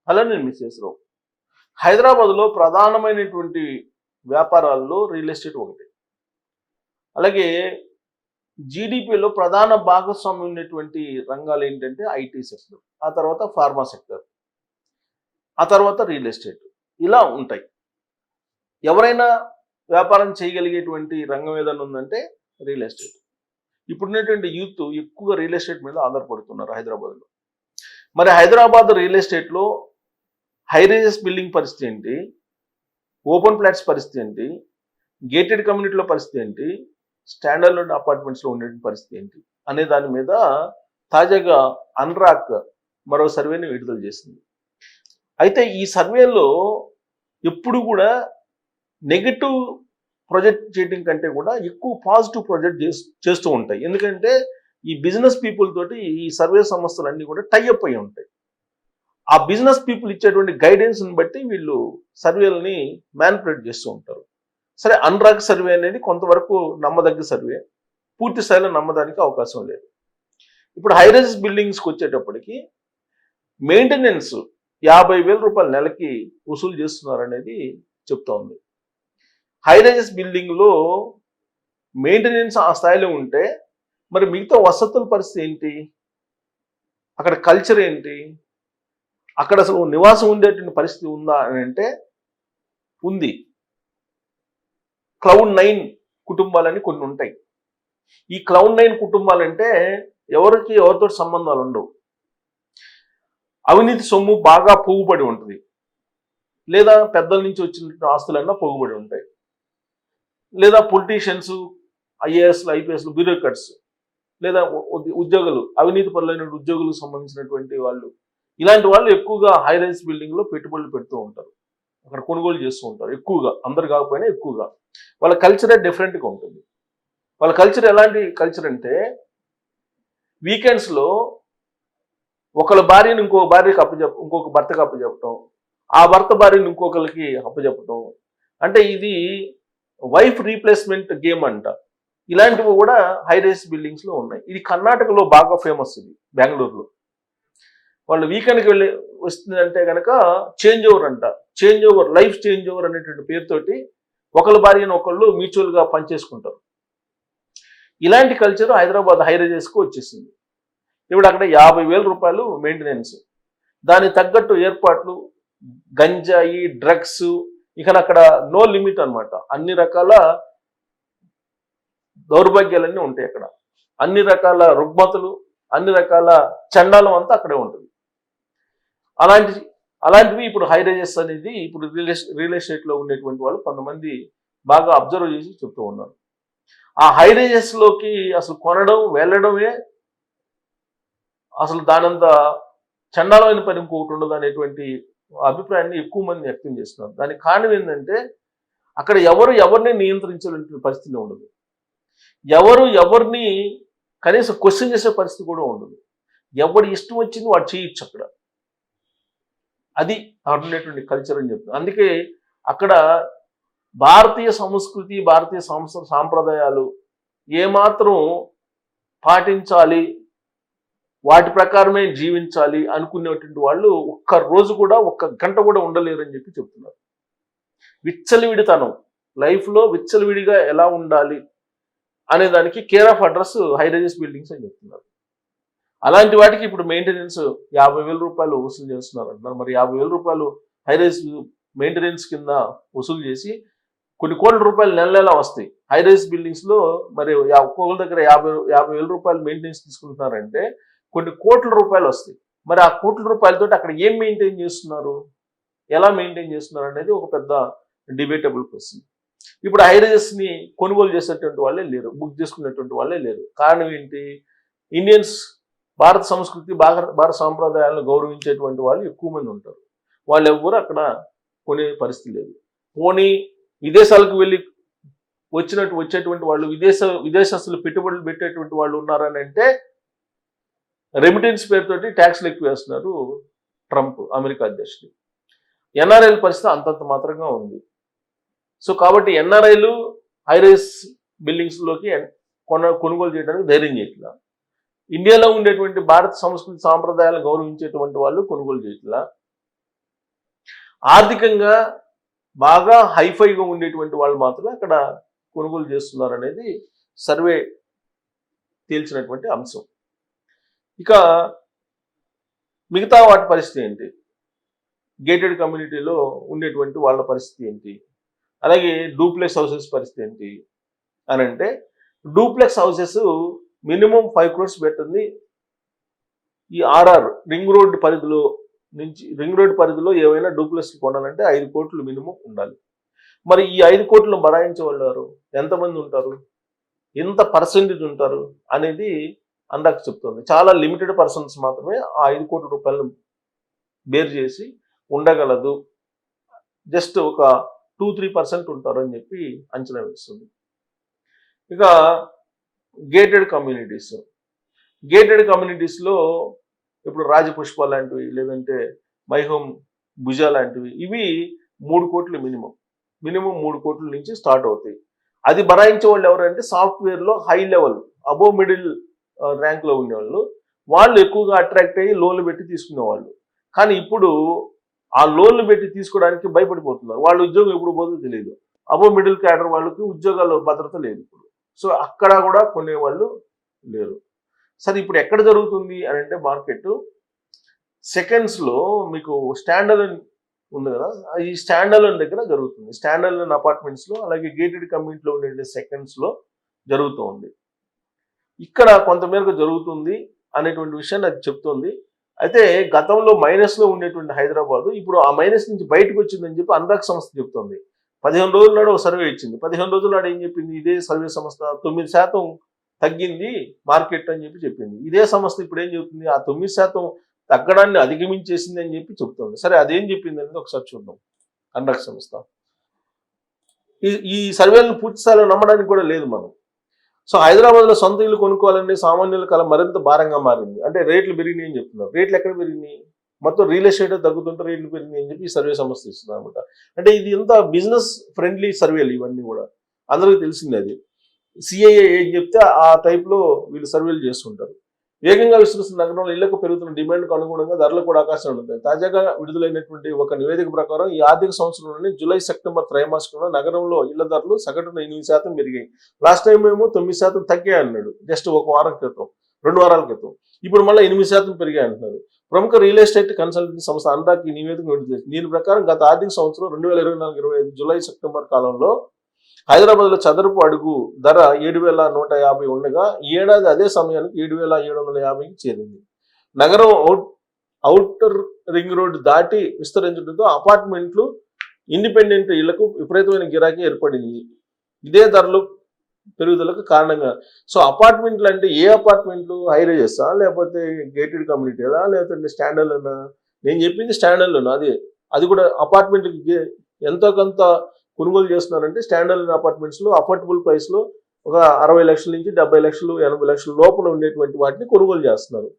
అలా నేను మిస్సెస్ రావు. హైదరాబాద్లో ప్రధానమైనటువంటి వ్యాపారాల్లో రియల్ ఎస్టేట్ ఒకటి. అలాగే జీడిపిలో ప్రధాన భాగస్వామ్యం ఉన్నటువంటి రంగాలు ఏంటంటే ఐటీ సెక్టర్, ఆ తర్వాత ఫార్మా సెక్టర్, ఆ తర్వాత రియల్ ఎస్టేట్, ఇలా ఉంటాయి. ఎవరైనా వ్యాపారం చేయగలిగేటువంటి రంగం ఏదైనా ఉందంటే రియల్ ఎస్టేట్. ఇప్పుడున్నటువంటి యూత్ ఎక్కువగా రియల్ ఎస్టేట్ మీద ఆధారపడుతున్నారు హైదరాబాద్లో. మరి హైదరాబాద్ రియల్ ఎస్టేట్లో హై రైజెస్ బిల్డింగ్ పరిస్థితి ఏంటి, ఓపెన్ ఫ్లాట్స్ పరిస్థితి ఏంటి, గేటెడ్ కమ్యూనిటీలో పరిస్థితి ఏంటి, స్టాండర్డ్ అపార్ట్మెంట్స్లో ఉండే పరిస్థితి ఏంటి అనే దాని మీద తాజాగా అన్రాక్ మరో సర్వేని విడుదల చేసింది. అయితే ఈ సర్వేలో ఎప్పుడు కూడా నెగటివ్ ప్రొజెక్ట్ చేయడం కంటే కూడా ఎక్కువ పాజిటివ్ ప్రొజెక్ట్ చేస్తూ ఉంటాయి. ఎందుకంటే ఈ బిజినెస్ పీపుల్ తోటి ఈ సర్వే సంస్థలన్నీ కూడా టైఅప్ అయి ఉంటాయి. ఆ బిజినెస్ పీపుల్ ఇచ్చేటువంటి గైడెన్స్ని బట్టి వీళ్ళు సర్వేలని మ్యానిపులేట్ చేస్తూ ఉంటారు. సరే, అన్రాక్ సర్వే అనేది కొంతవరకు నమ్మదగ్గ సర్వే, పూర్తి స్థాయిలో నమ్మడానికి అవకాశం లేదు. ఇప్పుడు హైరైజ్ బిల్డింగ్స్కి వచ్చేటప్పటికి మెయింటెనెన్స్ 50,000 రూపాయలు నెలకి వసూలు చేస్తున్నారు అనేది చెప్తా ఉంది. హైరైజెస్ బిల్డింగ్లో మెయింటెనెన్స్ ఆ స్థాయిలో ఉంటే మరి మిగతా వసతుల పరిస్థితి ఏంటి, అక్కడ కల్చర్ ఏంటి, అక్కడ అసలు నివాసం ఉండేటువంటి పరిస్థితి ఉందా అని అంటే ఉంది. Cloud9 కుటుంబాలని కొన్ని ఉంటాయి. ఈ Cloud9 కుటుంబాలంటే ఎవరితో సంబంధాలు ఉండవు. అవినీతి సొమ్ము బాగా పోగుబడి ఉంటుంది, లేదా పెద్దల నుంచి వచ్చిన ఆస్తులన్నా పోగుబడి ఉంటాయి, లేదా పొలిటీషియన్స్, ఐఏఎస్లు, ఐపీఎస్లు, బ్యూరోక్రాట్స్, లేదా ఉద్యోగులు, అవినీతి పరులైన ఉద్యోగులకు సంబంధించినటువంటి వాళ్ళు, ఇలాంటి వాళ్ళు ఎక్కువగా హై రైజ్ బిల్డింగ్లో పెట్టుబడులు పెడుతూ ఉంటారు, అక్కడ కొనుగోలు చేస్తూ ఉంటారు. ఎక్కువగా, అందరు కాకపోయినా ఎక్కువగా. వాళ్ళ కల్చరే డిఫరెంట్గా ఉంటుంది. వాళ్ళ కల్చర్ ఎలాంటి కల్చర్ అంటే వీకెండ్స్లో ఒకళ్ళ భార్యను ఇంకొక భర్తకు అప్పచెప్పటం, ఆ భర్త భార్యను ఇంకొకరికి అప్పచెప్పటం, అంటే ఇది వైఫ్ రీప్లేస్మెంట్ గేమ్ అంట. ఇలాంటివి కూడా హై రైజ్ బిల్డింగ్స్లో ఉన్నాయి. ఇది కర్ణాటకలో బాగా ఫేమస్. ఇది బెంగళూరులో వాళ్ళు వీకెండ్కి వస్తుందంటే కనుక చేంజ్ ఓవర్ అంట. Change over, life change over అనేటువంటి పేరుతోటి ఒకళ్ళ భార్యను ఒకళ్ళు మ్యూచువల్గా పనిచేసుకుంటారు. ఇలాంటి కల్చర్ హైదరాబాద్ హై రైజెస్కు వచ్చేసింది. ఇప్పుడు అక్కడ 50,000 రూపాయలు మెయింటెనెన్స్, దానికి తగ్గట్టు ఏర్పాట్లు, గంజాయి, డ్రగ్స్, ఇక అక్కడ నో లిమిట్ అనమాట. అన్ని రకాల దౌర్భాగ్యాలన్నీ ఉంటాయి అక్కడ. అన్ని రకాల రుగ్మతలు, అన్ని రకాల చండాలం అంతా అక్కడే ఉంటుంది. అలాంటివి ఇప్పుడు హై రైజెస్ అనేది ఇప్పుడు రియల్ ఎస్టేట్లో ఉండేటువంటి వాళ్ళు కొంతమంది బాగా అబ్జర్వ్ చేసి చెప్తూ ఉన్నారు. ఆ హై రైజెస్లోకి అసలు కొనడం, వెళ్ళడమే అసలు దానంత చండాలమైన పని ఇంకొకటి ఉండదు అనేటువంటి అభిప్రాయాన్ని ఎక్కువ మంది వ్యక్తం చేస్తున్నారు. దానికి కారణం ఏంటంటే అక్కడ ఎవరిని నియంత్రించాలనే పరిస్థితి ఉండదు, ఎవరిని కనీసం క్వశ్చన్ చేసే పరిస్థితి కూడా ఉండదు. ఎవరి ఇష్టం వచ్చింది వాడు చేయొచ్చు అక్కడ. అది అక్కడ ఉండేటువంటి కల్చర్ అని చెప్తుంది. అందుకే అక్కడ భారతీయ సంస్కృతి, భారతీయ సాంప్రదాయాలు ఏమాత్రం పాటించాలి, వాటి ప్రకారమే జీవించాలి అనుకునేటువంటి వాళ్ళు ఒక్క రోజు కూడా, ఒక్క గంట కూడా ఉండలేరు అని చెప్పి చెప్తున్నారు. విచ్చలవిడితనం, లైఫ్లో విచ్చలవిడిగా ఎలా ఉండాలి అనే దానికి care of address high rises buildings అని చెప్తున్నారు. అలాంటి వాటికి ఇప్పుడు మెయింటెనెన్స్ 50,000 రూపాయలు వసూలు చేస్తున్నారు అంటున్నారు. మరి 50,000 రూపాయలు హై రైజ్ మెయింటెనెన్స్ కింద వసూలు చేసి కొన్ని కోట్ల రూపాయలు నెల వస్తాయి. హై రైజ్ బిల్డింగ్స్లో మరి ఒక్కొక్కరి దగ్గర 50,000 రూపాయలు మెయింటెనెన్స్ తీసుకుంటున్నారంటే కొన్ని కోట్ల రూపాయలు వస్తాయి. మరి ఆ కోట్ల రూపాయలతో అక్కడ ఏం మెయింటైన్ చేస్తున్నారు, ఎలా మెయింటైన్ చేస్తున్నారు అనేది ఒక పెద్ద డిబేటబుల్ క్వశ్చన్. ఇప్పుడు హై రైజెస్ని కొనుగోలు చేసేటువంటి వాళ్ళే లేరు, బుక్ చేసుకునేటువంటి వాళ్ళే లేరు. కారణం ఏంటి? ఇండియన్స్ భారత సంస్కృతి, భారత సాంప్రదాయాలను గౌరవించేటువంటి వాళ్ళు ఎక్కువ మంది ఉంటారు. వాళ్ళు ఎవ్వరూ అక్కడ కొనే పరిస్థితి లేదు. పోనీ విదేశాలకు వెళ్ళి వచ్చేటువంటి వాళ్ళు, విదేశస్తులు పెట్టుబడులు పెట్టేటువంటి వాళ్ళు ఉన్నారని అంటే రెమిటెన్స్ పేరుతోటి ట్యాక్స్లు ఎక్కువ వేస్తున్నారు ట్రంప్, అమెరికా అధ్యక్షుడు. ఎన్ఆర్ఐల పరిస్థితి అంతంత మాత్రంగా ఉంది. సో కాబట్టి ఎన్ఆర్ఐలు హై రైజ్ బిల్డింగ్స్లోకి కొనుగోలు చేయడానికి ధైర్యం చేయట్లా. ఇండియాలో ఉండేటువంటి భారత సంస్కృతి సాంప్రదాయాలను గౌరవించేటువంటి వాళ్ళు కొనుగోలు చేయట్లా. ఆర్థికంగా బాగా హైఫైగా ఉండేటువంటి వాళ్ళు మాత్రమే అక్కడ కొనుగోలు చేస్తున్నారు అనేది సర్వే తేల్చినటువంటి అంశం. ఇక మిగతా వాటి పరిస్థితి ఏంటి, గేటెడ్ కమ్యూనిటీలో ఉండేటువంటి వాళ్ళ పరిస్థితి ఏంటి, అలాగే డూప్లెక్స్ హౌసెస్ పరిస్థితి ఏంటి అని అంటే, డూప్లెక్స్ హౌసెస్ మినిమం 5 crores పెట్టింది ఈ రింగ్ రోడ్ పరిధిలో నుంచి. రింగ్ రోడ్ పరిధిలో ఏవైనా డూప్లెక్స్ కొనాలంటే 5 కోట్లు మినిమం ఉండాలి. మరి ఈ 5 కోట్లు బరాయించే వాళ్ళు ఎంతమంది ఉంటారు, ఎంత పర్సెంటేజ్ ఉంటారు అనేది అందాక చెప్తుంది. చాలా లిమిటెడ్ పర్సన్స్ మాత్రమే ఆ 5 కోట్ల రూపాయలను బేర్ చేసి ఉండగలదు. జస్ట్ ఒక 2-3% ఉంటారు అని చెప్పి అంచనా వేస్తుంది. ఇక గేటెడ్ కమ్యూనిటీస్లో ఇప్పుడు రాజపుష్ప లాంటివి, లేదంటే మైహోమ్ భుజ లాంటివి, ఇవి 3 కోట్లు మినిమం 3 కోట్ల నుంచి స్టార్ట్ అవుతాయి. అది బరాయించే వాళ్ళు ఎవరంటే సాఫ్ట్వేర్లో హై లెవెల్ అబోవ్ మిడిల్ ర్యాంక్లో ఉండేవాళ్ళు. వాళ్ళు ఎక్కువగా అట్రాక్ట్ అయ్యి లోన్లు పెట్టి తీసుకునేవాళ్ళు. కానీ ఇప్పుడు ఆ లోన్లు పెట్టి తీసుకోవడానికి భయపడిపోతున్నారు. వాళ్ళ ఉద్యోగం ఎప్పుడు పోతుందో తెలియదు. అబోవ్ మిడిల్ క్యాడర్ వాళ్ళకి ఉద్యోగాల భద్రత లేదు ఇప్పుడు. సో అక్కడ కూడా కొనేవాళ్ళు లేరు. సరే, ఇప్పుడు ఎక్కడ జరుగుతుంది అని అంటే మార్కెట్ సెకండ్స్లో మీకు స్టాండర్డ్ ఉంది కదా, ఈ స్టాండర్డ్ దగ్గర జరుగుతుంది. స్టాండర్డ్ అపార్ట్మెంట్స్లో, అలాగే గేటెడ్ కమ్యూనిటీలో ఉండే సెకండ్స్లో జరుగుతూ ఉంది. ఇక్కడ కొంతమేరకు జరుగుతుంది అనేటువంటి విషయాన్ని అది చెప్తుంది. అయితే గతంలో మైనస్లో ఉండేటువంటి హైదరాబాద్ ఇప్పుడు ఆ మైనస్ నుంచి బయటకు వచ్చిందని చెప్పి అనురాగ్ సంస్థ చెప్తుంది. 15 రోజుల నాడు ఒక సర్వే ఇచ్చింది. 15 రోజుల నాడు ఏం చెప్పింది ఇదే సర్వే సంస్థ, 9% తగ్గింది మార్కెట్ అని చెప్పి చెప్పింది. ఇదే సంస్థ ఇప్పుడు ఏం చెప్తుంది, ఆ 9% తగ్గడాన్ని అధిగమించేసింది అని చెప్పి చెప్తుంది. సరే, అదేం చెప్పింది అనేది ఒకసారి చూద్దాం. అనురాగ్ సంస్థ ఈ సర్వేలను పూర్తి స్థాయిలో నమ్మడానికి కూడా లేదు మనం. సో హైదరాబాద్లో సొంత ఇల్లు కొనుక్కోవాలనే సామాన్యుల కల మరింత భారంగా మారింది. అంటే రేట్లు పెరిగినాయి అని చెప్తున్నారు. రేట్లు ఎక్కడ పెరిగినాయి, మొత్తం రియల్ ఎస్టేట్ తగ్గుతుంటే రేట్లు పెరిగినాయి అని చెప్పి ఈ సర్వే సంస్థ ఇస్తుంది అనమాట. అంటే ఇది ఎంత బిజినెస్ ఫ్రెండ్లీ సర్వేలు ఇవన్నీ కూడా, అందరికీ తెలిసింది. అది సిఐఏ ఏం చెప్తే ఆ టైప్లో వీళ్ళు సర్వేలు చేస్తుంటారు. వేగంగా విస్తరిస్తున్న నగరంలో ఇళ్లకు పెరుగుతున్న డిమాండ్కు అనుగుణంగా ధరలు కూడా ఆకాశం ఉంటుంది. తాజాగా విడుదలైనటువంటి ఒక నివేదిక ప్రకారం ఈ ఆర్థిక సంవత్సరంలోని జూలై-సెప్టెంబర్ త్రైమాసికంలో నగరంలో ఇళ్ల ధరలు సగటున 8% పెరిగాయి. లాస్ట్ టైం ఏమో 9% తగ్గాయి అన్నాడు, జస్ట్ ఒక వారం క్రితం, 2 వారాల క్రితం. ఇప్పుడు మళ్ళీ 8% పెరిగాయి అంటున్నారు. ప్రముఖ రియల్ ఎస్టేట్ కన్సల్టెన్సీ సంస్థ అనురాగ్ ఈ నివేదిక విడుదల చేసింది. దీని ప్రకారం గత ఆర్థిక సంవత్సరం 2024-25 జూలై-సెప్టెంబర్ కాలంలో హైదరాబాద్లో చదరపు అడుగు ధర 7,150 ఉండగా ఈ ఏడాది అదే సమయానికి 7,750కి చేరింది. నగరం ఔటర్ రింగ్ రోడ్ దాటి విస్తరించడంతో అపార్ట్మెంట్లు, ఇండిపెండెంట్ ఇళ్లకు విపరీతమైన గిరాకీ ఏర్పడింది. ఇదే ధరలు పెరుగుదలకు కారణంగా. సో అపార్ట్మెంట్లు అంటే ఏ అపార్ట్మెంట్లు, హైరేజెసా, లేకపోతే గేటెడ్ కమ్యూనిటీలా, లేకపోతే స్టాండర్డ్లోనా? నేను చెప్పింది స్టాండర్డ్లోనా? అది కూడా అపార్ట్మెంట్కి ఎంతో కొంత కొనుగోలు చేస్తున్నారంటే స్టాండర్డ్ అపార్ట్మెంట్స్లో అఫోర్డబుల్ ప్రైస్లో ఒక 60 లక్షల నుంచి 70 లక్షలు 80 లక్షల లోపల ఉండేటువంటి వాటిని కొనుగోలు చేస్తున్నారు.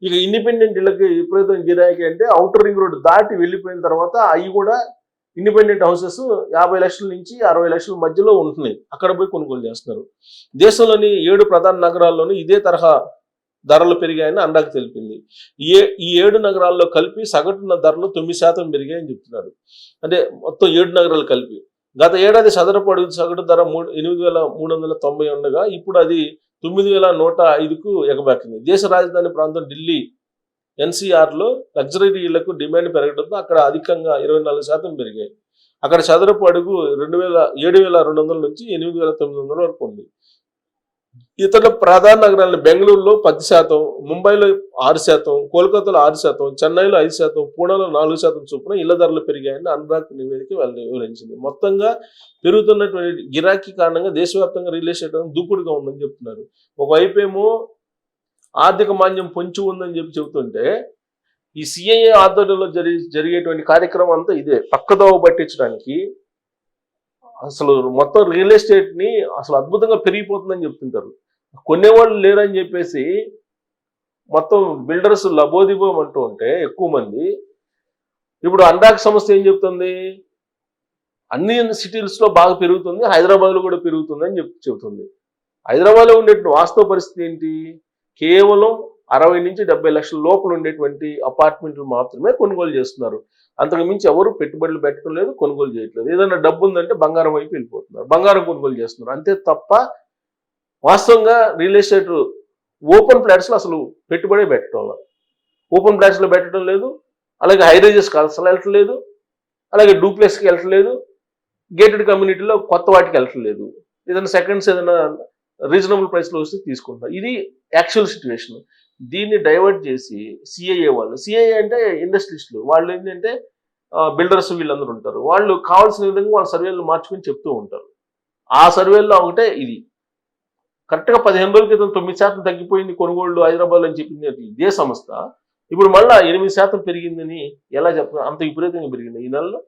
ఇక ఇండిపెండెంట్ ఇళ్ళకి విపరీతం గిరాకీ అంటే అవుటర్ రింగ్ రోడ్ దాటి వెళ్ళిపోయిన తర్వాత అవి కూడా ఇండిపెండెంట్ హౌసెస్ 50 లక్షల నుంచి 60 లక్షల మధ్యలో ఉంటున్నాయి. అక్కడ పోయి కొనుగోలు చేస్తున్నారు. దేశంలోని 7 ప్రధాన నగరాల్లోనూ ఇదే తరహా ధరలు పెరిగాయని అనురాగ్ తెలిపింది. ఈ 7 నగరాల్లో కలిపి సగటున ధరలు 9% పెరిగాయని చెప్తున్నారు. అంటే మొత్తం 7 నగరాలు కలిపి. గత ఏడాది చదరపు అడుగు సగటు ధర 8,390 ఉండగా ఇప్పుడు అది 9,105కు ఎగబాకింది. దేశ రాజధాని ప్రాంతం ఢిల్లీ ఎన్సీఆర్లో లగ్జరీ ఇళ్లకు డిమాండ్ పెరగడంతో అక్కడ అధికంగా 24% పెరిగాయి. అక్కడ చదరపు అడుగు 7,200 నుంచి 8,900 వరకు ఉంది. ఇతర ప్రధాన నగరాలు బెంగళూరులో 10%, ముంబైలో 6%, కోల్కతాలో 6%, చెన్నైలో 5%, పూణేలో 4% చొప్పున ఇళ్ల ధరలు పెరిగాయని అనురాగ్ నివేదిక వివరించింది. మొత్తంగా పెరుగుతున్నటువంటి గిరాకీ కారణంగా దేశవ్యాప్తంగా రియల్ ఎస్టేట్ దూకుడుగా ఉందని చెప్తున్నారు. ఒకవైపు ఏమో ఆర్థిక మాంద్యం పొంచి ఉందని చెబుతుంటే, ఈ సిఐఏ ఆధ్వర్యంలో జరిగేటువంటి కార్యక్రమం అంతా ఇదే, పక్కదోవ పట్టించడానికి. అసలు మొత్తం రియల్ ఎస్టేట్ని అసలు అద్భుతంగా పెరిగిపోతుందని చెప్తుంటారు. కొనేవాళ్ళు లేరని చెప్పేసి మొత్తం బిల్డర్స్ లబోదిబోం అంటూ ఉంటే ఎక్కువ మంది. ఇప్పుడు అనురాగ్ సంస్థ ఏం చెప్తుంది, అన్ని సిటీస్లో బాగా పెరుగుతుంది, హైదరాబాద్లో కూడా పెరుగుతుంది అని చెబుతుంది. హైదరాబాద్లో ఉండే వాస్తవ పరిస్థితి ఏంటి, కేవలం 60 నుంచి 70 లక్షల లోపల ఉండేటువంటి అపార్ట్మెంట్లు మాత్రమే కొనుగోలు చేస్తున్నారు. అంతకు మించి ఎవరు పెట్టుబడులు పెట్టడం లేదు, కొనుగోలు చేయట్లేదు. ఏదైనా డబ్బు ఉందంటే బంగారం వైపు వెళ్ళిపోతున్నారు, బంగారం కొనుగోలు చేస్తున్నారు. అంతే తప్ప వాస్తవంగా రియల్ ఎస్టేట్ ఓపెన్ ప్లాట్స్లో అసలు పెట్టుబడే పెట్టడం లేదు. ఓపెన్ ప్లాట్స్లో పెట్టడం లేదు, అలాగే హైరేజెస్కి అసలు వెళ్ళట్లేదు, అలాగే డూప్లెక్స్కి వెళ్ళట్లేదు, గేటెడ్ కమ్యూనిటీలో కొత్త వాటికి వెళ్ళట్లేదు. ఏదైనా సెకండ్స్ ఏదైనా రీజనబుల్ ప్రైస్లో వస్తే తీసుకుంటారు. ఇది యాక్చువల్ సిచ్యువేషన్. దీన్ని డైవర్ట్ చేసి సిఐఏ వాళ్ళు, సిఐఏ అంటే ఇండస్ట్రియలిస్టులు, వాళ్ళు ఏంటంటే బిల్డర్స్ వీళ్ళందరూ ఉంటారు. వాళ్ళు కావాల్సిన విధంగా వాళ్ళ సర్వేలు మార్చుకుని చెప్తూ ఉంటారు. ఆ సర్వేల్లో ఒకటే ఇది కరెక్ట్గా 15 రోజుల క్రితం 9% తగ్గిపోయింది కొనుగోళ్లు హైదరాబాద్లో అని చెప్పింది ఇదే సంస్థ ఇప్పుడు మళ్ళా 8% పెరిగిందని ఎలా చెప్తున్నారు? అంత విపరీతంగా పెరిగింది ఈ నెలలో.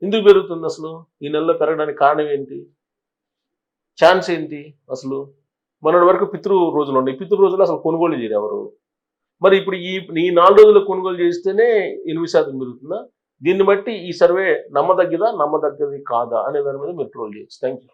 ఎందుకు పెరుగుతుంది అసలు? ఈ నెలలో పెరగడానికి కారణం ఏంటి? ఛాన్స్ ఏంటి అసలు? మొన్నటి వరకు పితృ రోజులు ఉన్నాయి, పితృ రోజులు అసలు కొనుగోలు చేయరు ఎవరు. మరి ఇప్పుడు ఈ 4 రోజుల్లో కొనుగోలు చేస్తేనే 8% పెరుగుతుందా? దీన్ని బట్టి ఈ సర్వే నమ్మదగ్గదా నమ్మదగ్గది కాదా అనే దాని మీద మీరు ట్రోల్ చేయొచ్చు. Thank you.